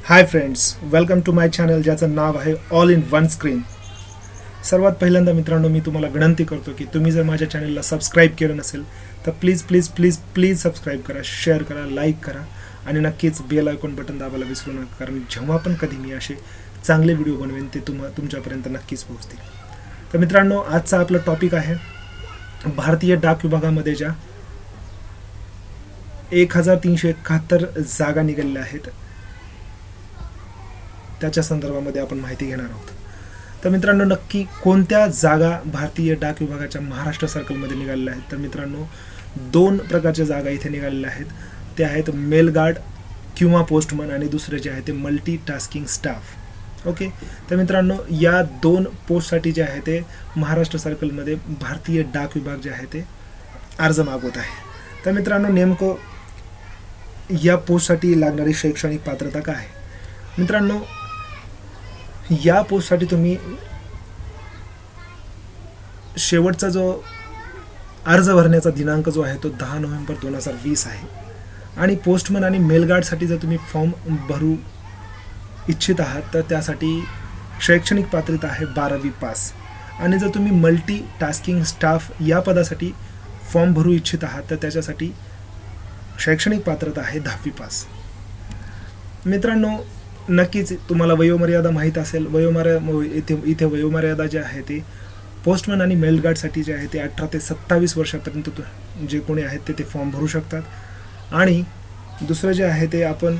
High friends, welcome to my channel ज्याचं नाव आहे ऑल इन वन स्क्रीन. सर्वात पहिल्यांदा मित्रांनो, मी तुम्हाला विनंती करतो की तुम्ही जर माझ्या चॅनलला सबस्क्राईब केलं नसेल तर please please please please subscribe करा, शेअर करा, लाईक करा आणि नक्कीच बेल आयकॉन बटन दाबायला विसरू नका, कारण जेव्हा पण कधी मी असे चांगले व्हिडिओ बनवेन ते तुमच्यापर्यंत नक्कीच पोहोचतील. तर मित्रांनो, आजचा आपला टॉपिक आहे भारतीय डाक विभागामध्ये ज्या 1371 जागा निघालेल्या आहेत त्याच्या संदर्भामध्ये आपण माहिती घेणार आहोत. तर मित्रांनो, नक्की कोणत्या जागा भारतीय डाक विभागाच्या महाराष्ट्र सर्कलमध्ये निघालेल्या आहेत? तर मित्रांनो, दोन प्रकारच्या जागा इथे निघालेल्या आहेत. त्या आहेत मेल गार्ड किंवा पोस्टमन आणि दुसरे जे आहे ते मल्टी टास्किंग स्टाफ. ओके, तर मित्रांनो, या दोन पोस्टसाठी जे आहे ते महाराष्ट्र सर्कलमध्ये भारतीय डाक विभाग जे आहे ते अर्ज मागवत आहे. तर मित्रांनो, नेमकं या पोस्टसाठी लागणारी शैक्षणिक पात्रता काय आहे? मित्रांनो, या पोस्टसाठी तुम्ही शेवटचा जो अर्ज भरण्याचा दिनांक जो आहे तो 10 नोव्हेंबर 2020 आहे. आणि पोस्टमन आणि मेलगार्डसाठी जर तुम्ही फॉर्म भरू इच्छित आहात तर त्यासाठी शैक्षणिक पात्रता आहे 12वी पास. आणि जर तुम्ही मल्टी टास्किंग स्टाफ या पदासाठी फॉर्म भरू इच्छित आहात तर त्याच्यासाठी शैक्षणिक पात्रता आहे 10वी पास. मित्रांनो, नक्कीच तुम्हाला वयोमर्यादा माहीत असेल. इथे वयोमर्यादा जे आहे ते पोस्टमन आणि मेलगार्डसाठी जे आहे ते 18 ते 27 वर्षापर्यंत जे कोणी आहेत ते फॉर्म भरू शकतात. आणि दुसरं जे आहे ते आपण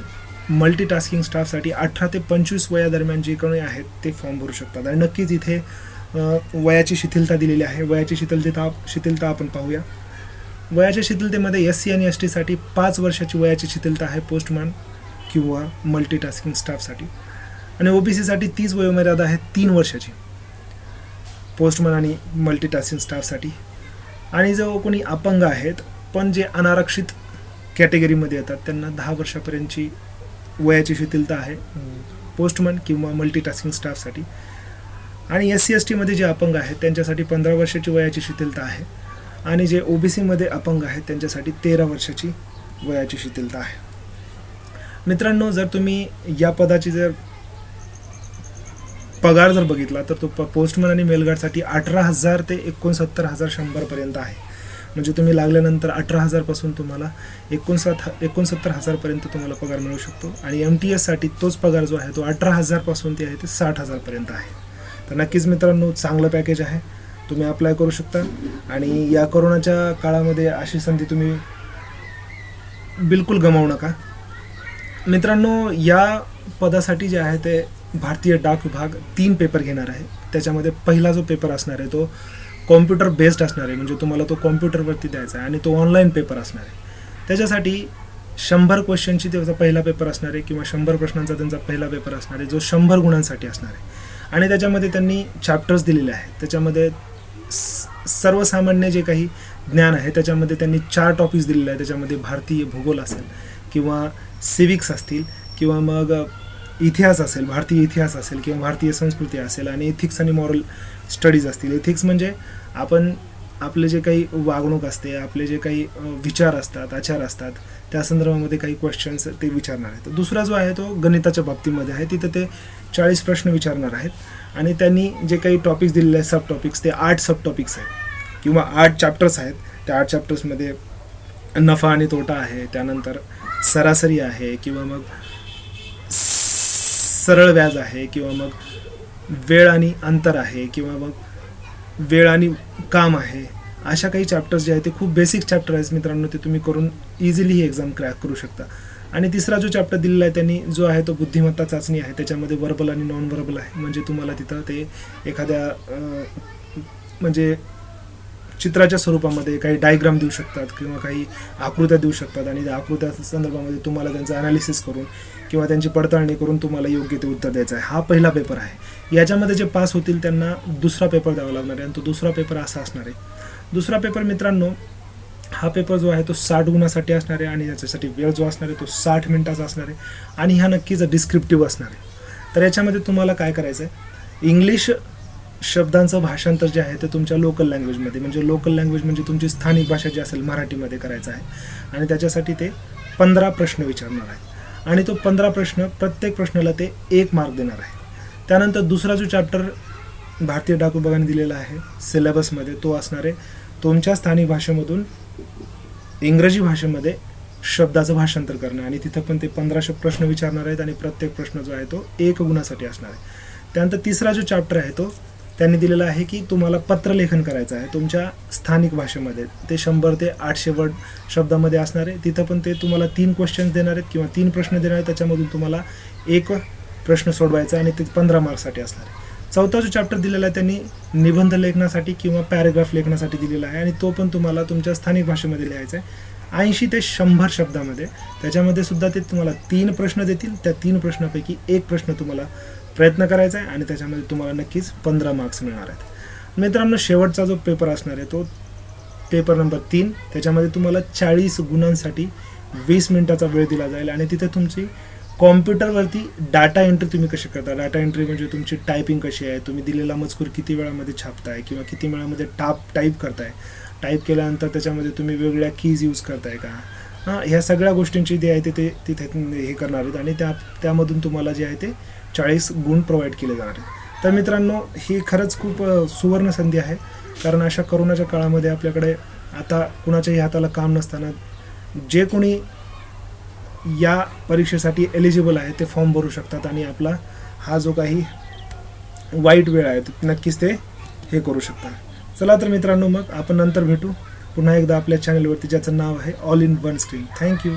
मल्टी टास्किंग स्टाफसाठी 18 ते 25 वयादरम्यान जे कोणी आहेत ते फॉर्म भरू शकतात. आणि नक्कीच इथे वयाची शिथिलता दिलेली आहे. वयाची शिथिलता आपण पाहूया. वयाच्या शिथिलतेमध्ये SC आणि ST साठी 5 वर्षाची वयाची शिथिलता आहे पोस्टमन किंवा मल्टीटास्किंग स्टाफसाठी. आणि OBC साठी 30 वयोमर्यादा आहे 3 वर्षाची पोस्टमन आणि मल्टीटास्किंग स्टाफसाठी. आणि जो कोणी अपंग आहेत पण जे अनारक्षित कॅटेगरीमध्ये येतात त्यांना 10 वर्षापर्यंतची वयाची शिथिलता आहे पोस्टमन किंवा मल्टीटास्किंग स्टाफसाठी. आणि SC ST मध्ये जे अपंग आहेत त्यांच्यासाठी 15 वर्षाची वयाची शिथिलता आहे. आणि जे OBC मध्ये अपंग आहेत त्यांच्यासाठी 13 वर्षाची वयाची शिथिलता आहे. मित्रांनो, जर तुम्ही या पदाची जर पगार जर बघितला तर तो पोस्टमन आणि मेलगार्डसाठी 18,000 ते 69,100 पर्यंत आहे. म्हणजे तुम्ही लागल्यानंतर 18,000 पासून तुम्हाला 69,000 पर्यंत तुम्हाला पगार मिळू शकतो. आणि MTS साठी तोच पगार जो आहे तो 18,000 पासून ते आहे ते 60,000 पर्यंत आहे. तर नक्कीच मित्रांनो, चांगलं पॅकेज आहे, तुम्ही अप्लाय करू शकता. आणि या कोरोनाच्या काळामध्ये अशी संधी तुम्ही बिलकुल गमावू नका. मित्रांनो, या पदासाठी जे आहे ते भारतीय डाक विभाग 3 पेपर घेणार आहे. त्याच्यामध्ये पहिला जो पेपर असणार आहे तो कॉम्प्युटर बेस्ड असणार आहे, म्हणजे तुम्हाला तो कॉम्प्युटरवरती द्यायचा आहे आणि तो ऑनलाईन पेपर असणार आहे. त्याच्यासाठी 100 क्वेश्चनची त्याचा पहिला पेपर असणार आहे किंवा 100 प्रश्नांचा त्यांचा पहिला पेपर असणार आहे जो 100 गुणांसाठी असणार आहे. आणि त्याच्यामध्ये त्यांनी चॅप्टर्स दिलेले आहेत. त्याच्यामध्ये सर्वसामान्य जे काही ज्ञान आहे त्याच्यामध्ये त्यांनी 4 टॉपिक्स दिलेले आहेत. त्याच्यामध्ये भारतीय भूगोल असेल किंवा सिविक्स असतील किंवा मग इतिहास असेल, भारतीय इतिहास असेल किंवा भारतीय संस्कृती असेल. आणि एथिक्स आणि मॉरल स्टडीज असतील. एथिक्स म्हणजे आपण आपले जे काही वागणूक असते, आपले जे काही विचार असतात, आचार असतात, त्या संदर्भामध्ये काही क्वेश्चन्स ते विचारणार आहेत. दुसरा जो आहे तो गणिताच्या बाबतीमध्ये आहे. तिथं ते 40 प्रश्न विचारणार आहेत. आणि त्यांनी जे काही टॉपिक्स दिलेले आहेत सब टॉपिक्स, ते 8 सब टॉपिक्स आहेत किंवा 8 चॅप्टर्स आहेत. त्या 8 चॅप्टर्समध्ये नफा आणि तोटा आहे, त्यानंतर सरासरी आहे किंवा मग सरळ व्याज आहे किंवा मग वेळ आणि अंतर आहे किंवा मग वेळ आणि काम आहे. अशा काही चॅप्टर्स जे आहेत ते खूप बेसिक चॅप्टर आहेत मित्रांनो. ते तुम्ही करून इझिली ही एक्झाम क्रॅक करू शकता. आणि तिसरा जो चॅप्टर दिलेला आहे त्यांनी जो आहे तो बुद्धिमत्ता चाचणी आहे. त्याच्यामध्ये वर्बल आणि नॉन वर्बल आहे. म्हणजे तुम्हाला तिथं ते एखाद्या म्हणजे चित्राच्या स्वरूपामध्ये काही डायग्राम देऊ शकतात किंवा काही आकृत्या देऊ शकतात. आणि त्या आकृत्या संदर्भामध्ये तुम्हाला त्यांचं ॲनालिसिस करून किंवा त्यांची पडताळणी करून तुम्हाला योग्य ते उत्तर द्यायचं आहे. हा पहिला पेपर आहे. याच्यामध्ये जे पास होतील त्यांना दुसरा पेपर द्यावा लागणार आहे. आणि तो दुसरा पेपर असा असणार आहे. दुसरा पेपर मित्रांनो, हा पेपर जो आहे तो 60 गुणासाठी असणार आहे. आणि याच्यासाठी वेळ जो असणार आहे तो 60 मिनिटाचा असणार आहे. आणि हा नक्कीच डिस्क्रिप्टिव्ह असणार आहे. तर याच्यामध्ये तुम्हाला काय करायचं आहे, इंग्लिश शब्दांचं भाषांतर जे आहे ते तुमच्या लोकल लँग्वेजमध्ये, म्हणजे लोकल लँग्वेज म्हणजे तुमची स्थानिक भाषा जी असेल मराठीमध्ये करायचं आहे. आणि त्याच्यासाठी ते 15 प्रश्न विचारणार आहेत. आणि तो 15 प्रश्न, प्रत्येक प्रश्नाला ते 1 मार्क देणार आहे. त्यानंतर दुसरा जो चॅप्टर भारतीय डाक विभागाने दिलेला आहे सिलेबसमध्ये, तो असणार आहे तुमच्या स्थानिक भाषेमधून इंग्रजी भाषेमध्ये शब्दाचं भाषांतर करणं, आणि तिथं पण ते 15 प्रश्न विचारणार आहेत आणि प्रत्येक प्रश्न जो आहे तो 1 गुणासाठी असणार आहे. त्यानंतर तिसरा जो चॅप्टर आहे तो त्यांनी दिलेला आहे की तुम्हाला पत्रलेखन करायचं आहे तुमच्या स्थानिक भाषेमध्ये. ते 100 ते 800 वर्ड शब्दामध्ये असणार आहे. तिथं पण ते तुम्हाला 3 क्वेश्चन्स देणार आहेत किंवा 3 प्रश्न देणार आहेत, त्याच्यामधून तुम्हाला 1 प्रश्न सोडवायचा आणि ते 15 मार्क्ससाठी असणार आहे. चौथा जो चॅप्टर दिलेला आहे त्यांनी निबंध लेखनासाठी किंवा पॅरेग्राफ लेखनासाठी दिलेला आहे, आणि तो पण तुम्हाला तुमच्या स्थानिक भाषेमध्ये लिहायचा आहे 80 ते 100 शब्दामध्ये. त्याच्यामध्ये सुद्धा ते तुम्हाला 3 प्रश्न देतील. त्या 3 प्रश्नापैकी 1 प्रश्न तुम्हाला प्रयत्न करायचा आहे आणि त्याच्यामध्ये तुम्हाला नक्कीच 15 मार्क्स मिळणार आहेत. मित्रांनो, शेवटचा जो पेपर असणार आहे तो पेपर नंबर 3. त्याच्यामध्ये तुम्हाला 40 गुणांसाठी 20 मिनिटाचा वेळ दिला जाईल, आणि तिथे तुमची कॉम्प्युटरवरती डाटा एंट्री तुम्ही कशी करता. डाटा एंट्री म्हणजे तुमची टायपिंग कशी आहे, तुम्ही दिलेला मजकूर किती वेळामध्ये छापताय किंवा किती वेळामध्ये टाईप करताय, टाईप केल्यानंतर त्याच्यामध्ये तुम्ही वेगळ्या कीज यूज करताय का, ह्या सगळ्या गोष्टींची जे आहे ते तिथे हे करणार आहेत, आणि त्यामधून तुम्हाला जे आहे ते 40 गुण प्रोव्हाइड केले जाणार आहेत. तर मित्रांनो, ही खरंच खूप सुवर्ण संधी आहे, कारण अशा कोरोनाच्या काळामध्ये आपल्याकडे आता कुणाच्याही हाताला काम नसताना जे कोणी या परीक्षेसाठी एलिजिबल आहे ते फॉर्म भरू शकतात, आणि आपला हा जो काही वाईट वेळ आहे नक्कीच ते हे करू शकतात. चला तर मित्रांनो, मग आपण नंतर भेटू पुन्हा एकदा आपल्या चॅनलवरती, ज्याचं नाव आहे all in one screen. Thank you.